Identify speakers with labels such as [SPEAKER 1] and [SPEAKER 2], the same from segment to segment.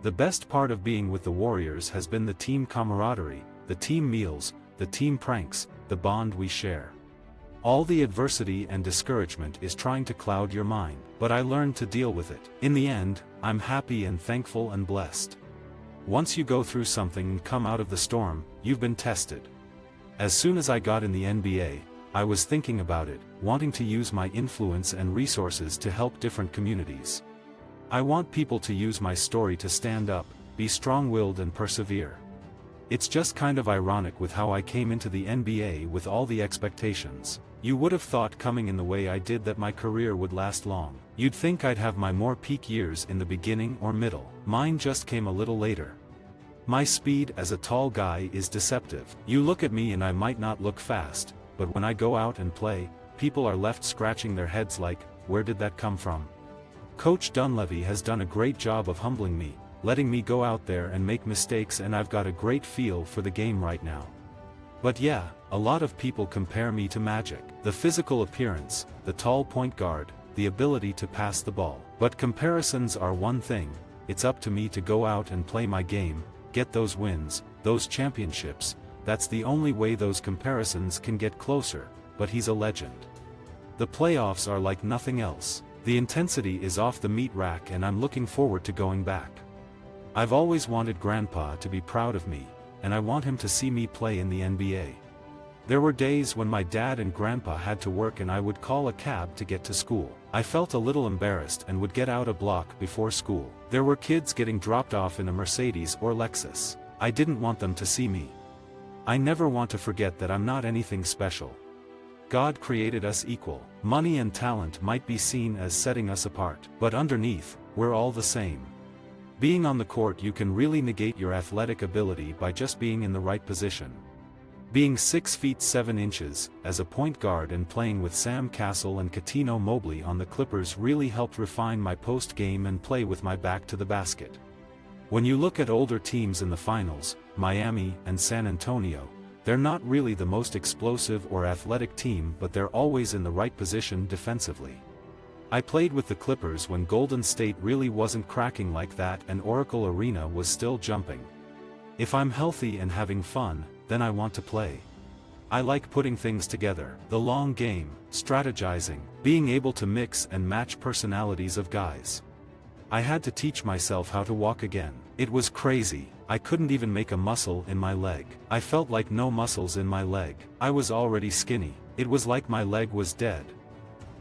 [SPEAKER 1] The best part of being with the Warriors has been the team camaraderie, the team meals, the team pranks, the bond we share. All the adversity and discouragement is trying to cloud your mind, but I learned to deal with it. In the end, I'm happy and thankful and blessed. Once you go through something and come out of the storm, you've been tested. As soon as I got in the NBA, I was thinking about it, wanting to use my influence and resources to help different communities. I want people to use my story to stand up, be strong-willed and persevere. It's just kind of ironic with how I came into the NBA with all the expectations. You would have thought coming in the way I did that my career would last long. You'd think I'd have my more peak years in the beginning or middle. Mine just came a little later. My speed as a tall guy is deceptive. You look at me and I might not look fast, but when I go out and play, people are left scratching their heads like, where did that come from? Coach Dunleavy has done a great job of humbling me, letting me go out there and make mistakes, and I've got a great feel for the game right now. But yeah, a lot of people compare me to Magic. The physical appearance, the tall point guard, the ability to pass the ball. But comparisons are one thing, it's up to me to go out and play my game, get those wins, those championships. That's the only way those comparisons can get closer, but he's a legend. The playoffs are like nothing else. The intensity is off the meat rack and I'm looking forward to going back. I've always wanted Grandpa to be proud of me, and I want him to see me play in the NBA. There were days when my dad and Grandpa had to work and I would call a cab to get to school. I felt a little embarrassed and would get out a block before school. There were kids getting dropped off in a Mercedes or Lexus. I didn't want them to see me. I never want to forget that I'm not anything special. God created us equal. Money and talent might be seen as setting us apart, but underneath, we're all the same. Being on the court, you can really negate your athletic ability by just being in the right position. Being 6 feet 7 inches, as a point guard and playing with Sam Cassell and Cuttino Mobley on the Clippers really helped refine my post game and play with my back to the basket. When you look at older teams in the finals, Miami and San Antonio, they're not really the most explosive or athletic team, but they're always in the right position defensively. I played with the Clippers when Golden State really wasn't cracking like that and Oracle Arena was still jumping. If I'm healthy and having fun, then I want to play. I like putting things together, the long game, strategizing, being able to mix and match personalities of guys. I had to teach myself how to walk again. It was crazy. I couldn't even make a muscle in my leg. I felt like no muscles in my leg. I was already skinny. It was like my leg was dead.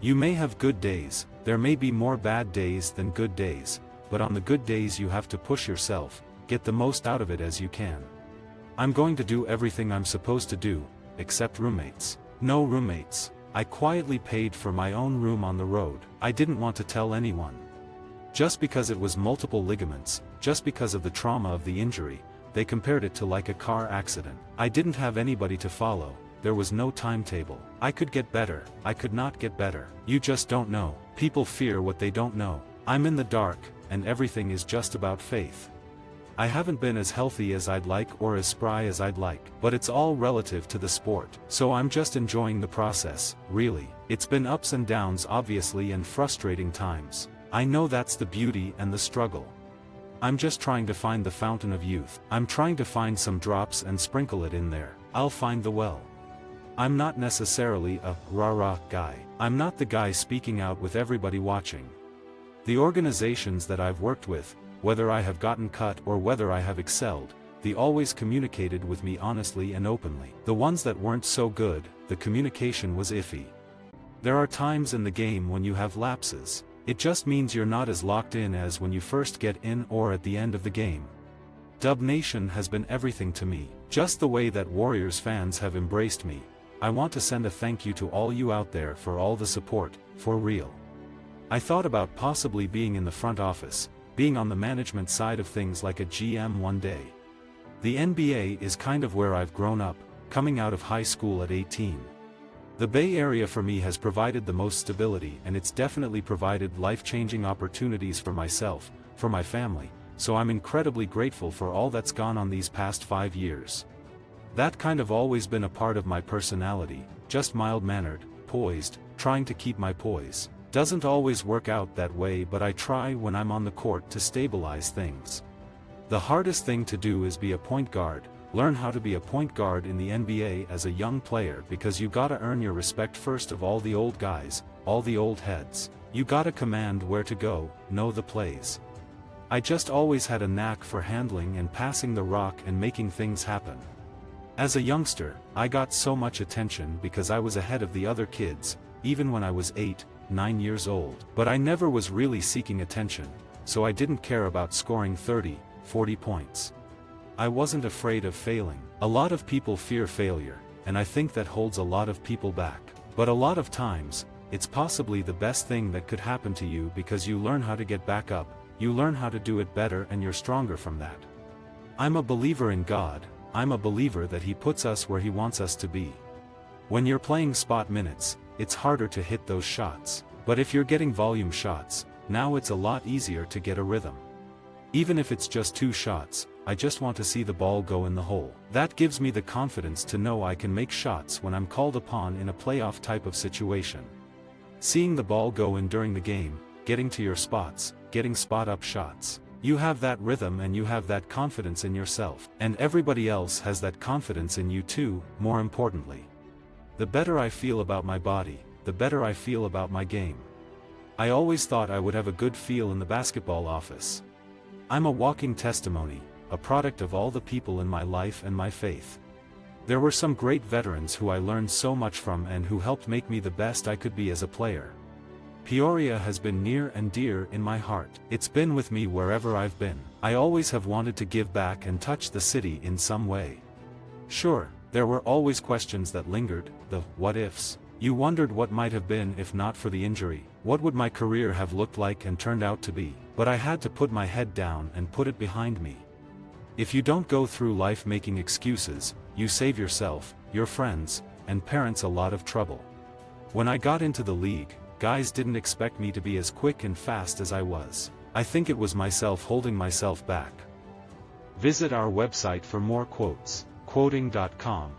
[SPEAKER 1] You may have good days, there may be more bad days than good days, but on the good days you have to push yourself, get the most out of it as you can. I'm going to do everything I'm supposed to do, except roommates. No roommates. I quietly paid for my own room on the road. I didn't want to tell anyone. Just because it was multiple ligaments, just because of the trauma of the injury, they compared it to like a car accident. I didn't have anybody to follow. There was no timetable. I could get better, I could not get better. You just don't know. People fear what they don't know. I'm in the dark, and everything is just about faith. I haven't been as healthy as I'd like or as spry as I'd like, but it's all relative to the sport. So I'm just enjoying the process, really. It's been ups and downs obviously and frustrating times. I know that's the beauty and the struggle. I'm just trying to find the fountain of youth. I'm trying to find some drops and sprinkle it in there. I'll find the well. I'm not necessarily a rah-rah guy. I'm not the guy speaking out with everybody watching. The organizations that I've worked with, whether I have gotten cut or whether I have excelled, they always communicated with me honestly and openly. The ones that weren't so good, the communication was iffy. There are times in the game when you have lapses. It just means you're not as locked in as when you first get in or at the end of the game. Dub Nation has been everything to me, just the way that Warriors fans have embraced me. I want to send a thank you to all you out there for all the support, for real. I thought about possibly being in the front office, being on the management side of things like a GM one day. The NBA is kind of where I've grown up, coming out of high school at 18. The Bay Area for me has provided the most stability, and it's definitely provided life-changing opportunities for myself, for my family, so I'm incredibly grateful for all that's gone on these past 5 years. That kind of always been a part of my personality, just mild-mannered, poised, trying to keep my poise. Doesn't always work out that way, but I try when I'm on the court to stabilize things. The hardest thing to do is be a point guard. Learn how to be a point guard in the NBA as a young player, because you gotta earn your respect first of all the old guys, all the old heads. You gotta command where to go, know the plays. I just always had a knack for handling and passing the rock and making things happen. As a youngster, I got so much attention because I was ahead of the other kids, even when I was 8, 9 years old. But I never was really seeking attention, so I didn't care about scoring 30, 40 points. I wasn't afraid of failing. A lot of people fear failure, and I think that holds a lot of people back. But a lot of times, it's possibly the best thing that could happen to you, because you learn how to get back up, you learn how to do it better, and you're stronger from that. I'm a believer in God. I'm a believer that He puts us where He wants us to be. When you're playing spot minutes, it's harder to hit those shots. But if you're getting volume shots, now it's a lot easier to get a rhythm. Even if it's just 2 shots, I just want to see the ball go in the hole. That gives me the confidence to know I can make shots when I'm called upon in a playoff type of situation. Seeing the ball go in during the game, getting to your spots, getting spot-up shots. You have that rhythm and you have that confidence in yourself. And everybody else has that confidence in you too, more importantly. The better I feel about my body, the better I feel about my game. I always thought I would have a good feel in the basketball office. I'm a walking testimony, a product of all the people in my life and my faith. There were some great veterans who I learned so much from and who helped make me the best I could be as a player. Peoria has been near and dear in my heart. It's been with me wherever I've been. I always have wanted to give back and touch the city in some way. Sure, there were always questions that lingered, the what-ifs. You wondered what might have been if not for the injury. What would my career have looked like and turned out to be? But I had to put my head down and put it behind me. If you don't go through life making excuses, you save yourself, your friends, and parents a lot of trouble. When I got into the league, guys didn't expect me to be as quick and fast as I was. I think it was myself holding myself back. Visit our website for more quotes, quoting.com.